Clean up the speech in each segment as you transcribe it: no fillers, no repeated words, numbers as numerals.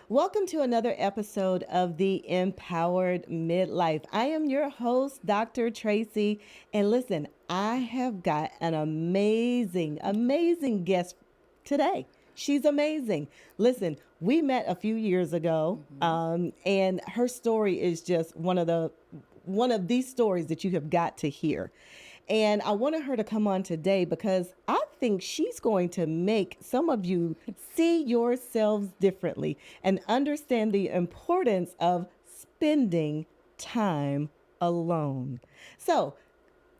Welcome to another episode of the Empowered Midlife. I am your host, Dr. Tracy. And listen, I have got an amazing guest today. She's amazing. Listen, we met a few years ago, and her story is just one of these stories that you have got to hear. And I wanted her to come on today because I think she's going to make some of you see yourselves differently and understand the importance of spending time alone. So,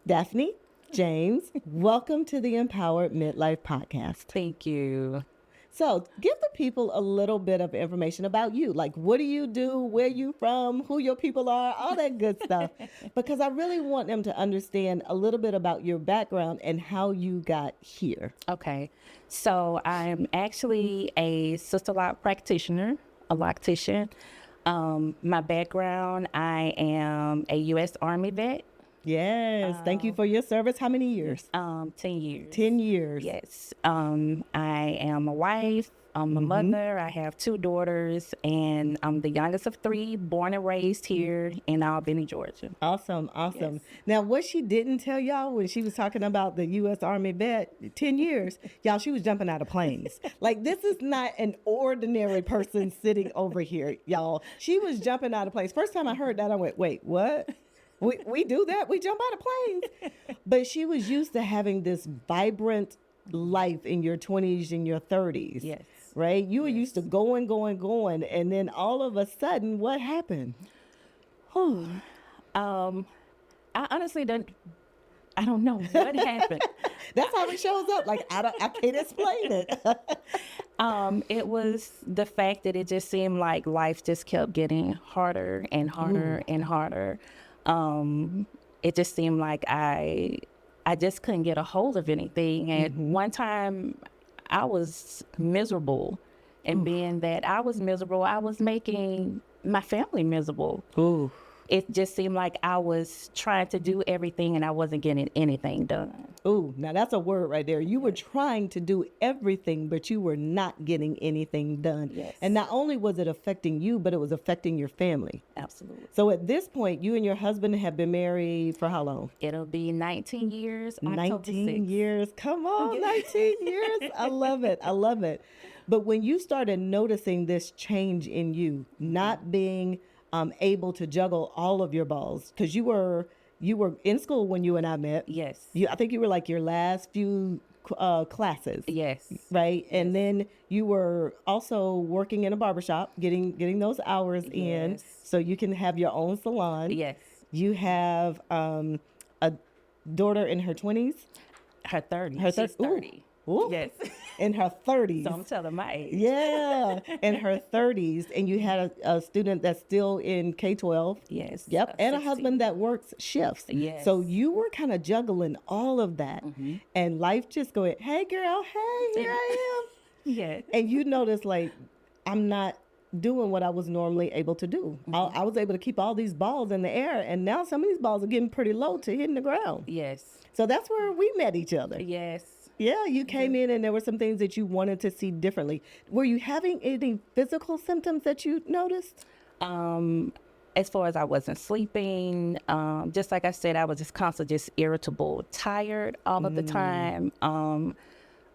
Daffenee James, welcome to the Empowered Midlife podcast. Thank you. So give the people a little bit of information about you. Like, what do you do? Where you from? Who your people are? All that good stuff. Because I really want them to understand a little bit about your background and how you got here. Okay. So I'm actually a sister law practitioner, a loctician. My background, I am a U.S. Army vet. Yes. Thank you for your service. How many years? 10 years. 10 years. Yes. I am a wife. I'm a mother. I have 2 daughters, and I'm the youngest of 3, born and raised here in Albany, Georgia. Awesome. Yes. Now, what she didn't tell y'all when she was talking about the U.S. Army vet, 10 years, y'all, she was jumping out of planes. Like, this is not an ordinary person sitting over here, y'all. She was jumping out of planes. First time I heard that, I went, wait, what? We do that? We jump out of planes. But she was used to having this vibrant life in your 20s and your 30s. Yes. Right? You were used to going. And then all of a sudden, what happened? I honestly I don't know what happened. That's how it shows up. Like, I can't explain it. It was the fact that it just seemed like life just kept getting harder and harder and harder. It just seemed like I just couldn't get a hold of anything. And one time I was miserable, and being that I was miserable, I was making my family miserable. Ooh. It just seemed like I was trying to do everything and I wasn't getting anything done. Ooh, now that's a word right there. You were trying to do everything, but you were not getting anything done. Yes. And not only was it affecting you, but it was affecting your family. Absolutely. So at this point, you and your husband have been married for how long? It'll be 19 years. October 19 6th. years. Come on, 19 years. I love it. But when you started noticing this change in you, not being able to juggle all of your balls, because you were in school when you and I met. Yes. I think you were like your last few classes. Yes. Right. And then you were also working in a barbershop, getting those hours in Yes. so you can have your own salon. Yes. You have a daughter in her 20s. Her 30. Her She's 30. Ooh. Yes. In her 30s. So I'm telling my age. Yeah, in her 30s. And you had a student that's still in K-12. Yes. Yep. And a 16. husband that works shifts. Yes. So you were kind of juggling all of that. And life just going, hey, girl, hey, here I am. Yeah. And you notice, like, I'm not doing what I was normally able to do. I was able to keep all these balls in the air. And now some of these balls are getting pretty low to hitting the ground. Yes. So that's where we met each other. Yes. Yeah, you came in and there were some things that you wanted to see differently. Were you having any physical symptoms that you noticed? As far as I wasn't sleeping, just like I said, I was just constantly just irritable, tired all of the time.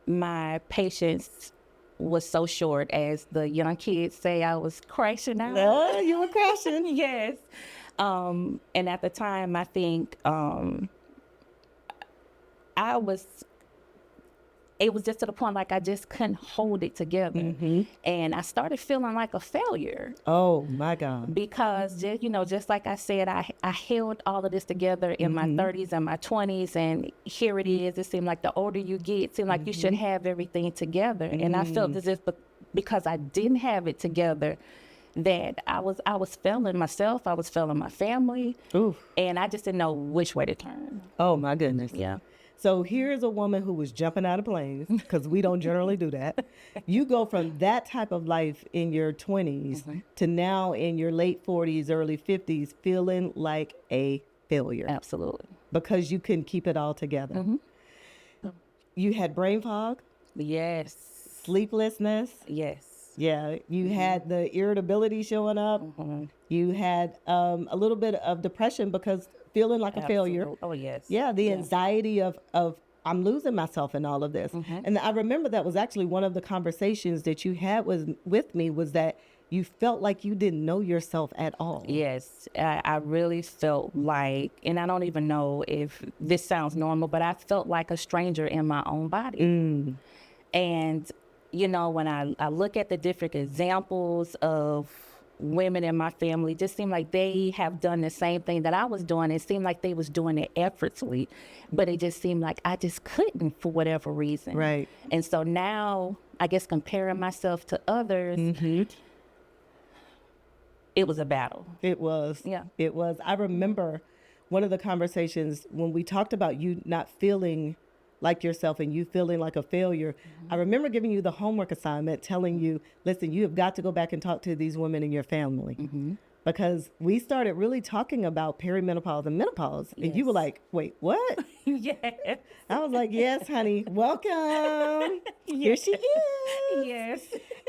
My patience was so short, as the young kids say. I was crashing out. Oh, you were crashing. Yes. And at the time, I think it was just to the point like I just couldn't hold it together. And I started feeling like a failure. Oh, my God. Because, just like I said, I held all of this together in my 30s and my 20s, and here it is. It seemed like the older you get, it seemed like you should have everything together. And I felt as if because I didn't have it together, that I was failing myself, I was failing my family, and I just didn't know which way to turn. Oh, my goodness. Yeah. So here's a woman who was jumping out of planes, because we don't generally do that. You go from that type of life in your 20s to now in your late 40s, early 50s, feeling like a failure. Absolutely. Because you couldn't keep it all together. You had brain fog, Yes. sleeplessness, Yes. Yeah, you had the irritability showing up. You had a little bit of depression because feeling like a failure. Absolute- Oh, yes. Yeah, the anxiety of I'm losing myself in all of this. And I remember that was actually one of the conversations that you had with me, was that you felt like you didn't know yourself at all. Yes, I really felt like, and I don't even know if this sounds normal, but I felt like a stranger in my own body. And, you know, when I look at the different examples of women in my family, just seem like they have done the same thing that I was doing. It seemed like they was doing it effortlessly, but it just seemed like I just couldn't for whatever reason. Right. And so now, I guess comparing myself to others, it was a battle. It was. Yeah. It was. I remember one of the conversations when we talked about you not feeling like yourself and you feeling like a failure. I remember giving you the homework assignment, telling you, listen, you have got to go back and talk to these women in your family. Because we started really talking about perimenopause and menopause. And you were like, wait, what? Yeah. I was like, yes, honey, welcome. Here she is. Yes.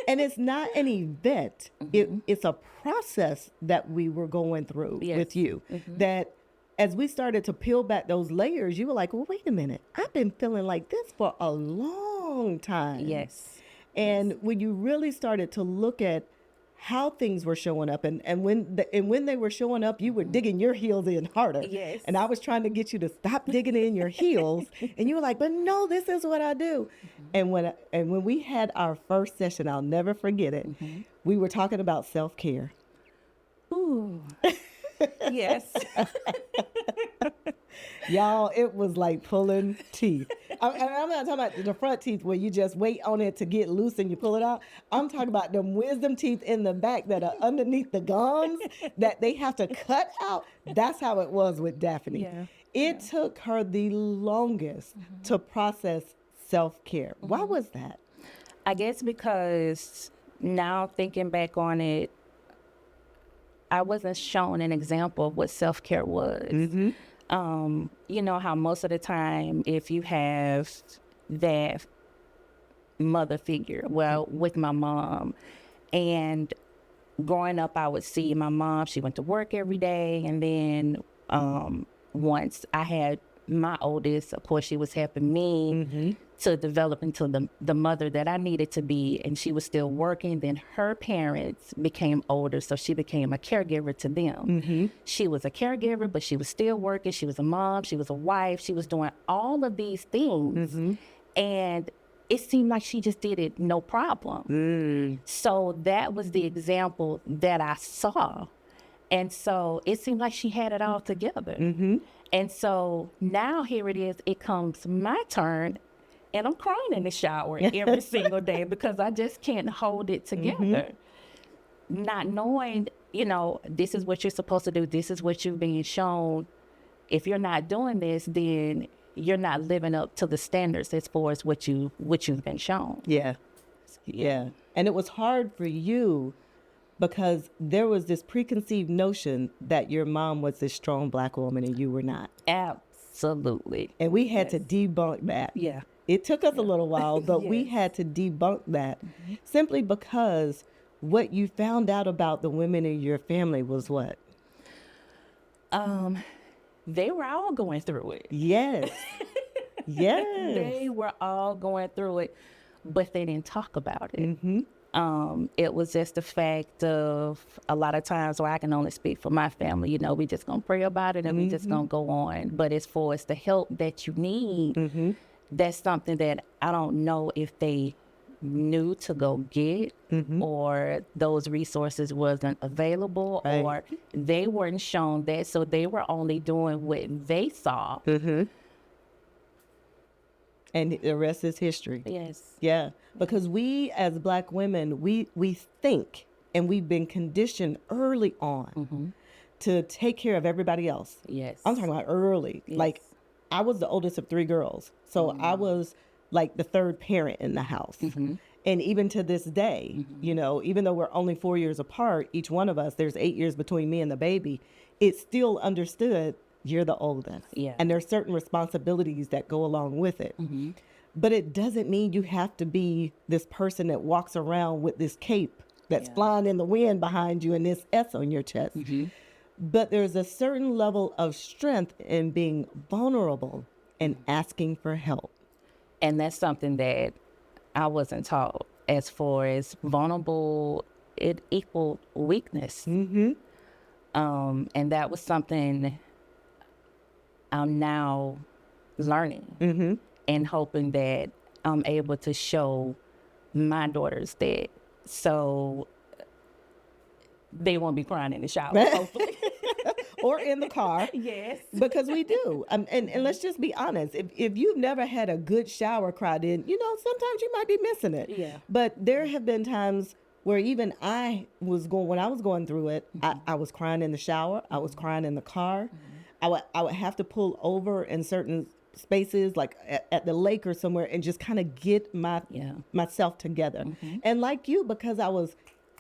And it's not an event. It's a process that we were going through with you. That as we started to peel back those layers, you were like, well, wait a minute. I've been feeling like this for a long time. Yes. And when you really started to look at how things were showing up, and when they were showing up, you were digging your heels in harder. Yes. And I was trying to get you to stop digging in your heels, and you were like, but no, this is what I do. And when we had our first session, I'll never forget it. We were talking about self-care. Ooh. Yes. Y'all, it was like pulling teeth. I'm not talking about the front teeth where you just wait on it to get loose and you pull it out. I'm talking about them wisdom teeth in the back that are underneath the gums that they have to cut out. That's how it was with Daffenee. Yeah. It took her the longest to process self-care. Why was that? I guess because now thinking back on it, I wasn't shown an example of what self-care was. You know how most of the time, if you have that mother figure, well, with my mom, and growing up, I would see my mom, she went to work every day. And then once I had my oldest, of course, she was helping me to develop into the mother that I needed to be. And she was still working. Then her parents became older, so she became a caregiver to them. She was a caregiver, but she was still working. She was a mom. She was a wife. She was doing all of these things. And it seemed like she just did it no problem. So that was the example that I saw. And so it seemed like she had it all together. And so now here it is, it comes my turn, and I'm crying in the shower every single day because I just can't hold it together. Not knowing, you know, this is what you're supposed to do. This is what you've been shown. If you're not doing this, then you're not living up to the standards as far as what you've been shown. Yeah. And it was hard for you because there was this preconceived notion that your mom was this strong Black woman and you were not. Absolutely. And we had to debunk that. Yeah. It took us a little while, but we had to debunk that simply because what you found out about the women in your family was what? They were all going through it. Yes. Yes. They were all going through it, but they didn't talk about it. It was just the fact of a lot of times where I can only speak for my family, you know, we just gonna pray about it and we just gonna go on. But as far as the help that you need, that's something that I don't know if they knew to go get or those resources wasn't available or they weren't shown that. So they were only doing what they saw. And the rest is history. Yes. Yeah. Because we as Black women, we think, and we've been conditioned early on to take care of everybody else. Yes. I'm talking about early. Yes. Like I was the oldest of 3 girls. So I was like the third parent in the house. And even to this day, you know, even though we're only 4 years apart, each one of us, there's 8 years between me and the baby, it's still understood you're the oldest. Yeah. And there's certain responsibilities that go along with it. But it doesn't mean you have to be this person that walks around with this cape that's flying in the wind behind you and this S on your chest. But there's a certain level of strength in being vulnerable and asking for help. And that's something that I wasn't taught. As far as vulnerable, it equaled weakness. And that was something I'm now learning and hoping that I'm able to show my daughters that, so they won't be crying in the shower, hopefully. Or in the car. Yes. Because we do. And let's just be honest. If you've never had a good shower cried in, sometimes you might be missing it. Yeah. But there have been times where even when I was going through it, I was crying in the shower. I was crying in the car. I would have to pull over in certain spaces, like at the lake or somewhere, and just kind of get myself together. And like you, because I was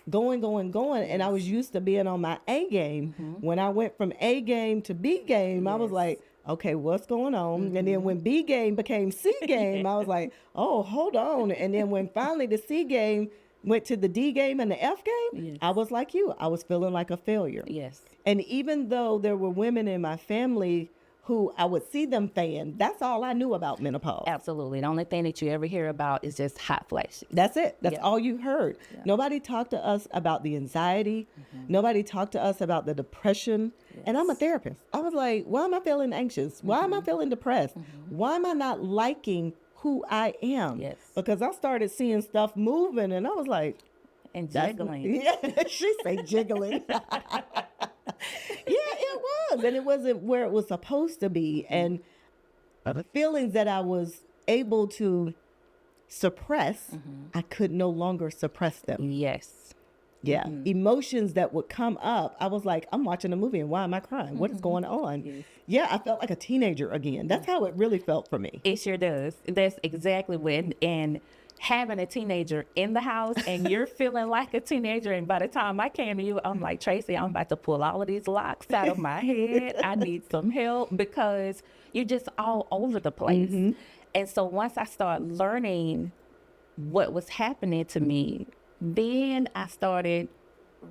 going, and I was used to being on my A game. When I went from A game to B game, I was like, okay, what's going on? And then when B game became C game, I was like, oh, hold on. And then when finally the C game went to the D game and the F game, I was like you. I was feeling like a failure. Yes. And even though there were women in my family who I would see them fan, that's all I knew about menopause. Absolutely. The only thing that you ever hear about is just hot flashes. That's it. That's all you heard. Nobody talked to us about the anxiety. Nobody talked to us about the depression. And I'm a therapist. I was like, why am I feeling anxious? Why am I feeling depressed? Why am I not liking who I am? Yes. Because I started seeing stuff moving and I was like, and jiggling. Yeah, she say jiggling. Yeah, it was. And it wasn't where it was supposed to be. And the feelings that I was able to suppress, I could no longer suppress them. Yes. Yeah. Emotions that would come up. I was like, I'm watching a movie and why am I crying? What is going on? Yes. Yeah, I felt like a teenager again. That's how it really felt for me. It sure does. That's exactly what. And having a teenager in the house and you're feeling like a teenager, and by the time I came to you, I'm like, Tracy, I'm about to pull all of these locks out of my head. I need some help, because you're just all over the place. And so once I started learning what was happening to me, then I started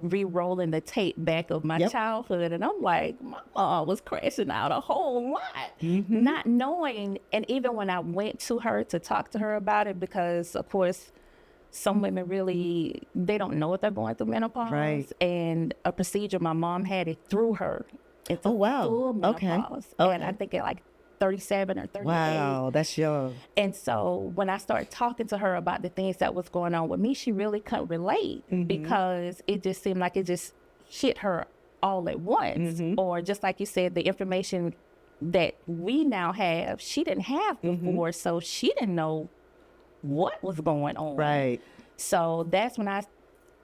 re-rolling the tape back of my childhood, and I'm like, my mom was crashing out a whole lot, not knowing. And even when I went to her to talk to her about it, because of course some women really, they don't know what they're going through menopause, right? And a procedure, my mom had it through her. It's full menopause. Okay. And I think at like 37 or 38. Wow, that's young. And so when I started talking to her about the things that was going on with me, she really couldn't relate, because it just seemed like it just hit her all at once. Or just like you said, the information that we now have, she didn't have before, so she didn't know what was going on. Right. So that's when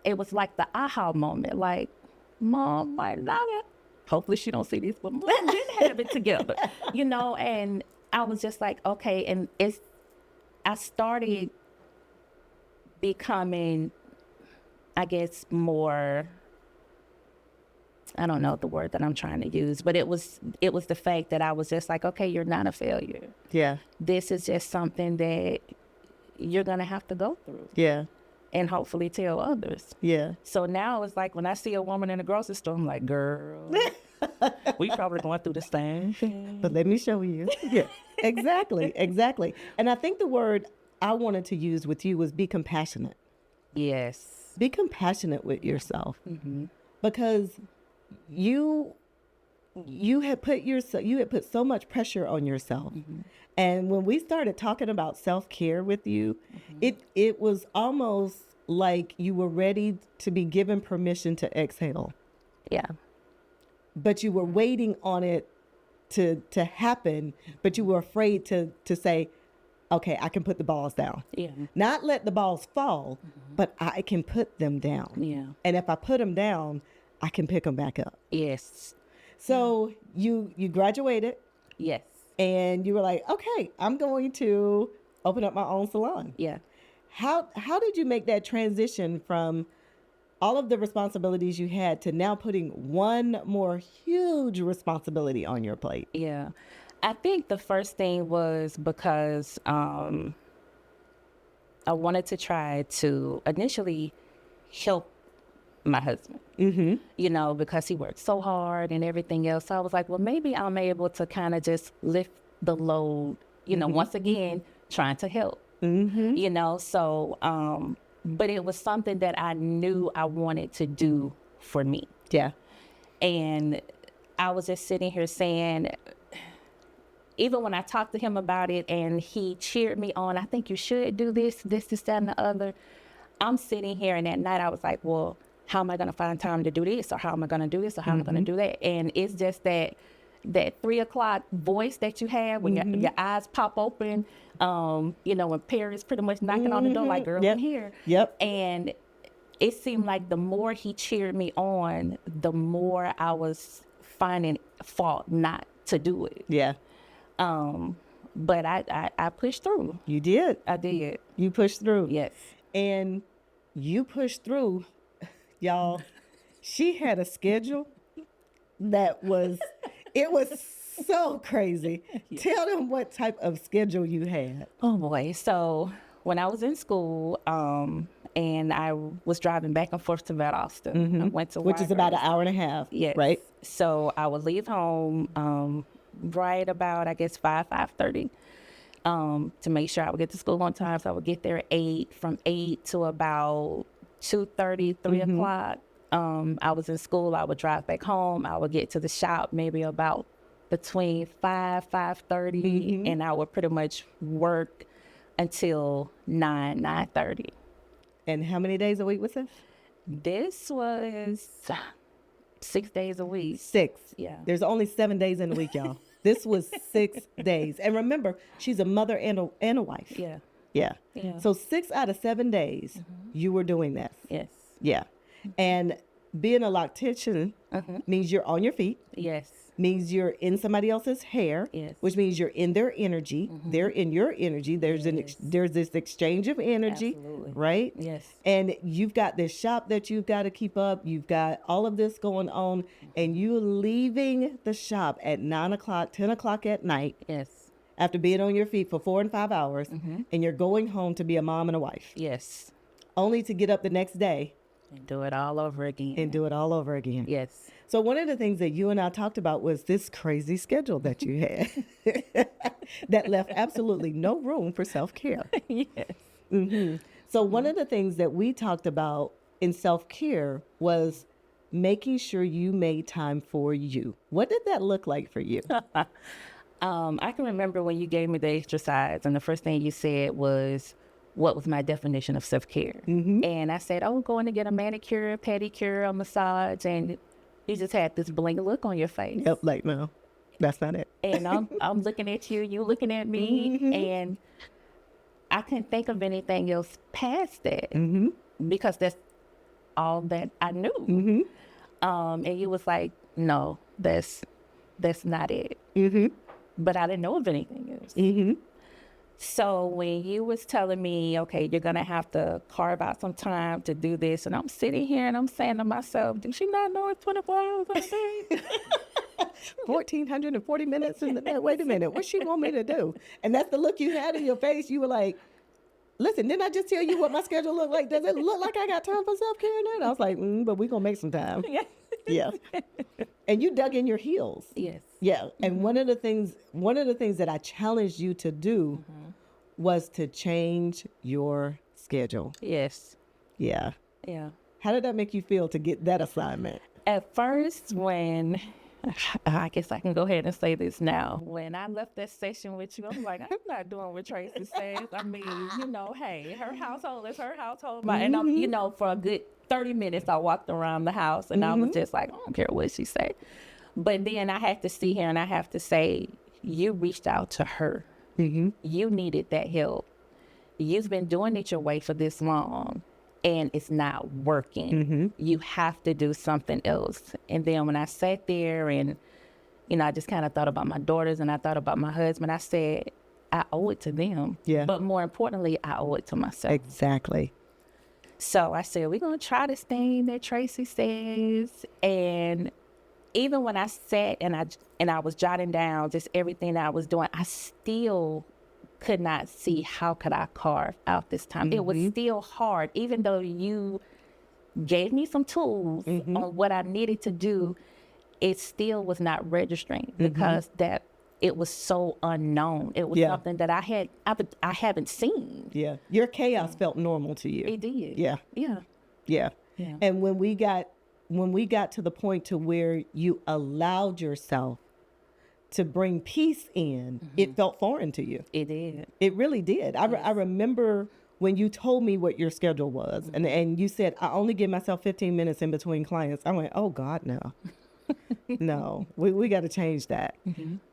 it was like the aha moment, like, Mom, my daughter, hopefully she don't see this, but Mom didn't have it together, and I was just like, okay. And I started becoming, I guess, more, I don't know the word that I'm trying to use, but it was the fact that I was just like, okay, you're not a failure. Yeah. This is just something that you're going to have to go through. Yeah. And hopefully tell others. Yeah. So now it's like when I see a woman in the grocery store, I'm like, girl, we probably going through the same thing. But let me show you. Yeah. Exactly. And I think the word I wanted to use with you was be compassionate. Yes. Be compassionate with yourself. Because you had put so much pressure on yourself. And when we started talking about self-care with you, it was almost like you were ready to be given permission to exhale. Yeah. But you were waiting on it to happen, but you were afraid to say, okay, I can put the balls down. Yeah. Not let the balls fall, but I can put them down. Yeah. And if I put them down, I can pick them back up. Yes. So you graduated. Yes. And you were like, okay, I'm going to open up my own salon. Yeah. How did you make that transition from all of the responsibilities you had to now putting one more huge responsibility on your plate? Yeah. I think the first thing was because I wanted to try to initially help my husband, you know, because he worked so hard and everything else. So I was like, well, maybe I'm able to kind of just lift the load, you know, once again, trying to help, you know. So, but it was something that I knew I wanted to do for me. Yeah. And I was just sitting here saying, even when I talked to him about it and he cheered me on, I think you should do this, this, that, and the other. I'm sitting here, and at night I was like, well, how am I going to find time to do this? Or how am I going to do this? Or how am I going to do that? And it's just that 3 o'clock voice that you have when your eyes pop open, you know, when Perry's pretty much knocking on the door like, girl, I'm here. Yep. And it seemed like the more he cheered me on, the more I was finding fault not to do it. Yeah. But I pushed through. You did. I did. You pushed through. Yes. And you pushed through, y'all. She had a schedule that was, it was so crazy. Tell them what type of schedule you had. Oh boy. So when I was in school, and I was driving back and forth to Valdosta, I went to Which is about an hour and a half. Yes. Right? So I would leave home right about, I guess, 5:30 to make sure I would get to school on time. So I would get there at 8, from 8 to about 2:30, 3 o'clock. I was in school. I would drive back home. I would get to the shop maybe about between 5:30, and I would pretty much work until 9:30. And how many days a week was this? This was 6 days a week. 6. Yeah. There's only 7 days in a week, y'all. This was 6 days. And remember, she's a mother and a wife. Yeah. Yeah. Yeah. So 6 out of 7 days, you were doing this. Yes. Yeah. And being a loctician means you're on your feet, Yes. means you're in somebody else's hair, Yes. which means you're in their energy. They're in your energy. There's there's this exchange of energy, Absolutely. right? Yes. And you've got this shop that you've got to keep up. You've got all of this going on, and you leaving the shop at 9 o'clock, 10 o'clock at night Yes. after being on your feet for 4 and 5 hours, and you're going home to be a mom and a wife, Yes. only to get up the next day And do it all over again. and do it all over again. Yes. So one of the things that you and I talked about was this crazy schedule that you had that left absolutely no room for self-care. Yes. So one of the things that we talked about in self-care was making sure you made time for you. What did that look like for you? I can remember when you gave me the exercise, and the first thing you said was, what was my definition of self-care? And I said, oh, going to get a manicure, pedicure, a massage, and you just had this blank look on your face. Yep, like, no, that's not it. And I'm looking at you, you looking at me, and I couldn't think of anything else past that because that's all that I knew. And you was like, no, that's not it. But I didn't know of anything else. So when you was telling me, okay, you're going to have to carve out some time to do this, and I'm sitting here and I'm saying to myself, did she not know it's 24 hours a day? 1,440 minutes in the day. Wait a minute, what she want me to do? And that's the look you had in your face. You were like, listen, didn't I just tell you what my schedule looked like? Does it look like I got time for self-care now? I was like, but we're going to make some time. Yeah. And you dug in your heels. Yes. Yeah. And one of the things that I challenged you to do was to change your schedule. Yes. Yeah. Yeah. How did that make you feel to get that assignment? At first, when I guess I can go ahead and say this now. When I left that session with you, I'm like, I'm not doing what Tracy says. I mean, you know, hey, her household is her household. And I'm, you know, for a good 30 minutes, I walked around the house and I was just like, I don't care what she said. But then I had to see her and I have to say, you reached out to her. You needed that help. You've been doing it your way for this long and it's not working. You have to do something else. And then when I sat there and, you know, I just kind of thought about my daughters and I thought about my husband, I said, I owe it to them. Yeah. But more importantly, I owe it to myself. Exactly. So I said, we're going to try this thing that Tracy says. And even when I sat and I was jotting down just everything that I was doing, I still could not see how could I carve out this time. It was still hard, even though you gave me some tools on what I needed to do. It still was not registering because that it was so unknown. It was something that I haven't seen. Yeah. Your chaos felt normal to you. It did. Yeah. Yeah. Yeah. Yeah. And when we got to the point to where you allowed yourself to bring peace in, it felt foreign to you. It did. It really did. I remember when you told me what your schedule was, and you said, I only give myself 15 minutes in between clients. I went, oh God, no. No, we got to change that.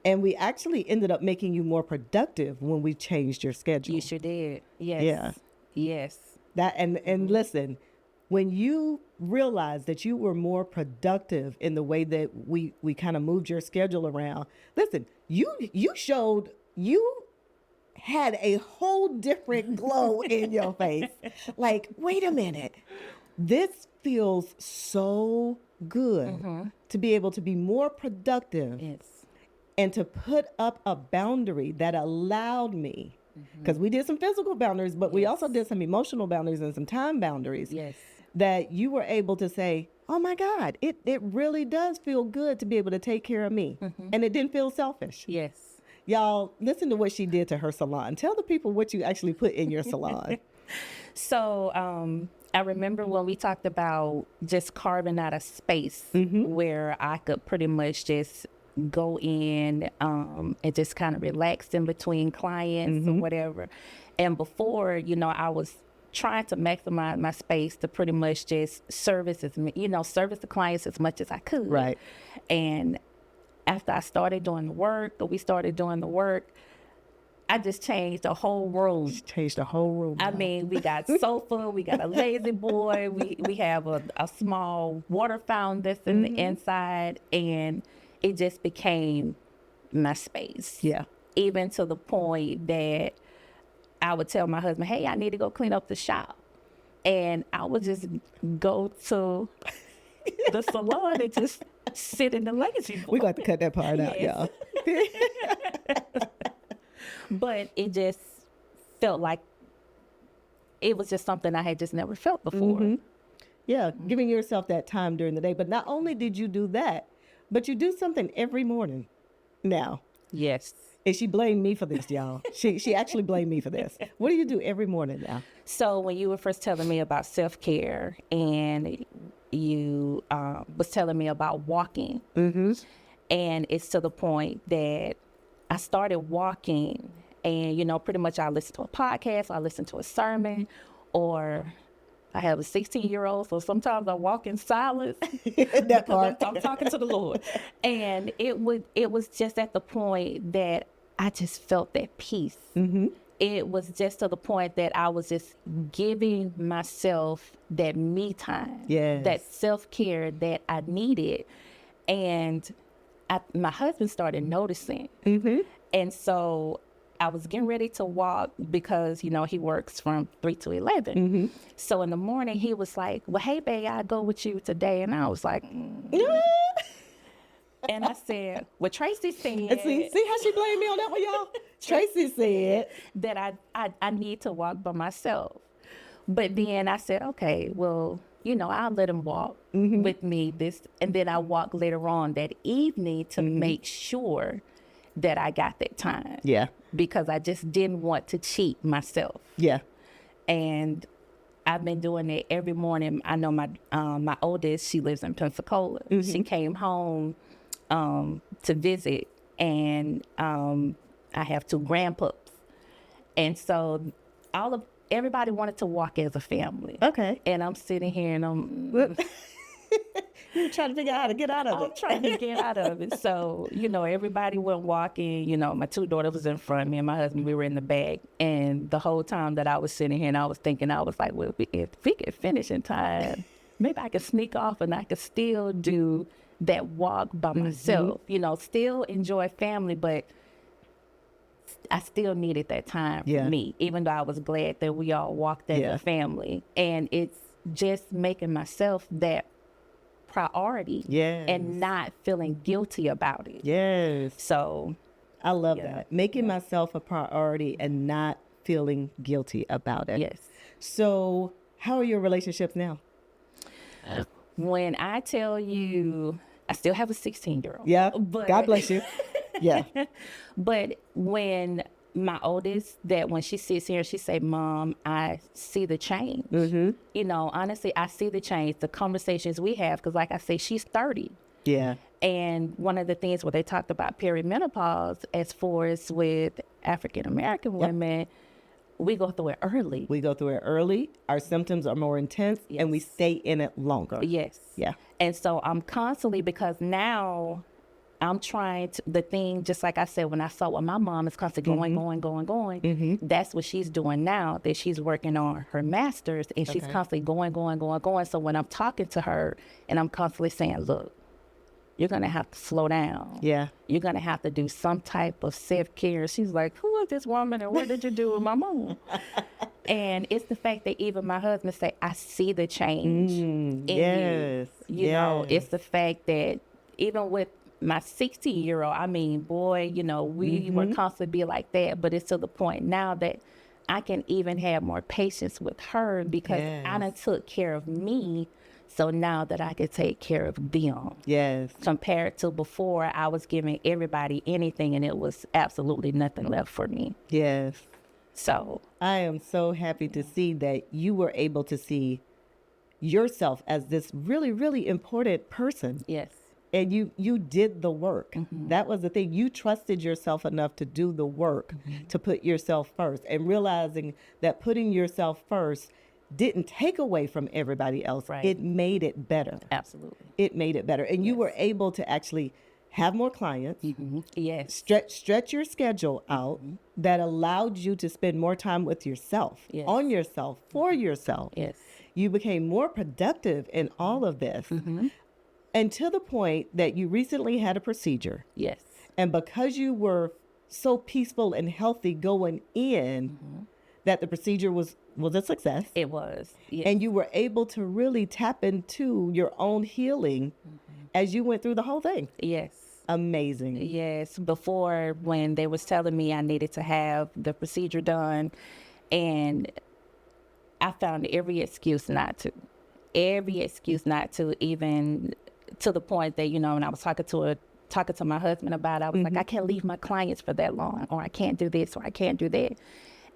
And we actually ended up making you more productive when we changed your schedule. You sure did. Yes. Yeah. Yes. That and listen, when you realized that you were more productive in the way that we kind of moved your schedule around, listen, you showed you had a whole different glow in your face. Like, wait a minute, this feels so good to be able to be more productive. Yes. And to put up a boundary that allowed me, because we did some physical boundaries, but we also did some emotional boundaries and some time boundaries. Yes. That you were able to say, oh my God, it really does feel good to be able to take care of me. And it didn't feel selfish. Yes. Y'all, listen to what she did to her salon. Tell the people what you actually put in your salon. So I remember when we talked about just carving out a space where I could pretty much just go in and just kind of relax in between clients or whatever. And before, I was trying to maximize my space to pretty much just service the clients as much as I could. Right. And after I started doing the work, or we started doing the work, I just changed the whole room. Changed the whole room. I mean, we got sofa, we got a lazy boy, we have a small water fountain that's in the inside, and it just became my space. Yeah. Even to the point that I would tell my husband, hey, I need to go clean up the shop. And I would just go to the salon and just sit in the lazy boy. We're going to cut that part out, y'all. But it just felt like it was just something I had just never felt before. Yeah, giving yourself that time during the day. But not only did you do that, but you do something every morning now. Yes. And she blamed me for this, y'all. She actually blamed me for this. What do you do every morning now? So when you were first telling me about self-care and you was telling me about walking, and it's to the point that I started walking and, pretty much I listen to a podcast, I listen to a sermon, or I have a 16-year-old, so sometimes I walk in silence. That part. I'm talking to the Lord. And it was just at the point that I just felt that peace. It was just to the point that I was just giving myself that me time, that self-care that I needed. And my husband started noticing. And so I was getting ready to walk because, he works from 3 to 11. So in the morning, he was like, well, hey, babe, I'll go with you today. And I was like, And I said, well, Tracy said. See how she blamed me on that one, y'all? Tracy said that I need to walk by myself. But then I said, okay, well, I'll let him walk with me and then I walk later on that evening to make sure that I got that time. Yeah. Because I just didn't want to cheat myself. Yeah. And I've been doing it every morning. I know my oldest, she lives in Pensacola. She came home to visit, and I have 2 grandpups. And so everybody wanted to walk as a family. Okay. And I'm sitting here and I'm You're trying to figure out how to get out of it. I'm trying to get out of it. So, everybody went walking. My 2 daughters was in front of me and my husband, we were in the back. And the whole time that I was sitting here and I was thinking, I was like, well, if we could finish in time, maybe I could sneak off and I could still do that walk by myself. Still enjoy family, but I still needed that time for me, even though I was glad that we all walked as a family. And it's just making myself that priority and not feeling guilty about it. Yes. So I love Yeah. that. Making myself a priority and not feeling guilty about it. Yes. So, how are your relationships now? When I tell you, I still have a 16-year-old. Yeah. But, God bless you. Yeah. But when my oldest, that when she sits here and she say, Mom, I see the change. You know, honestly, I see the change, the conversations we have, because like I say, she's 30. Yeah. And one of the things where they talked about perimenopause, as far as with African American women, we go through it early. We go through it early. Our symptoms are more intense and we Yes. stay in it longer. Yes. Yeah. And so I'm constantly, because now I'm trying to, the thing, just like I said, when I saw what my mom is constantly going, that's what she's doing now, that she's working on her master's and she's constantly going. So when I'm talking to her and I'm constantly saying, look, you're going to have to slow down. Yeah. You're going to have to do some type of self-care. She's like, who is this woman and what did you do with my mom? And it's the fact that even my husband say, I see the change in Yes. you. You know, it's the fact that even with my 16-year-old, I mean, boy, you know, we were constantly be like that, but it's to the point now that I can even have more patience with her because I done took care of me. So now that I can take care of them. Yes. Compared to before, I was giving everybody anything and it was absolutely nothing left for me. Yes. So I am so happy to see that you were able to see yourself as this really, really important person. yes. And you did the work. That was the thing. You trusted yourself enough to do the work, to put yourself first, and realizing that putting yourself first didn't take away from everybody else. Right. It made it better. Absolutely. It made it better. And you were able to actually have more clients, Yes. stretch your schedule out that allowed you to spend more time with yourself, Yes. on yourself, for yourself. Yes. You became more productive in all of this. And to the point that you recently had a procedure. Yes. And because you were so peaceful and healthy going in, that the procedure was a success. It was. Yes. And you were able to really tap into your own healing as you went through the whole thing. Yes. Amazing. Yes. Before, when they was telling me I needed to have the procedure done, and I found every excuse not to. Even to the point that, you know, when I was talking to my husband about it, I was like, I can't leave my clients for that long, or I can't do this, or I can't do that.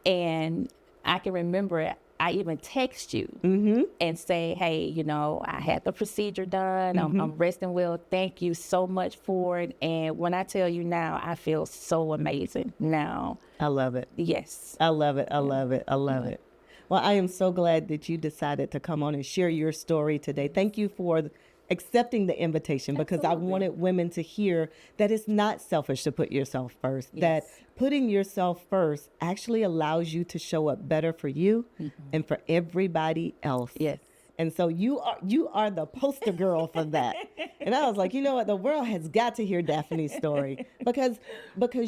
And I can remember I even text you and say, hey, you know, I had the procedure done. I'm resting well. Thank you so much for it. And when I tell you now, I feel so amazing now. I love it. Yes. I love it. I love it. I love it. Well, I am so glad that you decided to come on and share your story today. Thank you for accepting the invitation, because I wanted women to hear that it's not selfish to put yourself first, that putting yourself first actually allows you to show up better for you and for everybody else. Yes. And so you are the poster girl for that. And I was like, you know what? The world has got to hear Daffenee's story because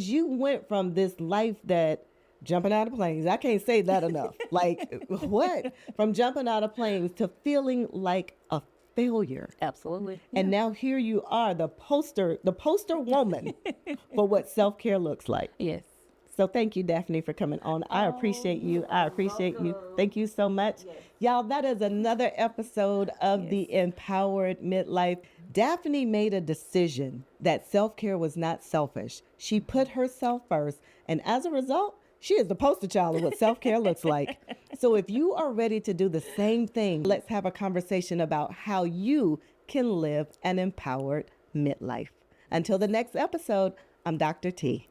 you went from this life that jumping out of planes. I can't say that enough. Like what? From jumping out of planes to feeling like a failure. Absolutely. And now here you are, the poster woman for what self-care looks like. Yes. So thank you, Daffenee, for coming on. I appreciate you. I appreciate you. Thank you so much. Y'all, that is another episode of the Empowered Midlife. Daffenee made a decision that self-care was not selfish. She put herself first. And as a result, she is the poster child of what self-care looks like. So if you are ready to do the same thing, let's have a conversation about how you can live an empowered midlife. Until the next episode, I'm Dr. T.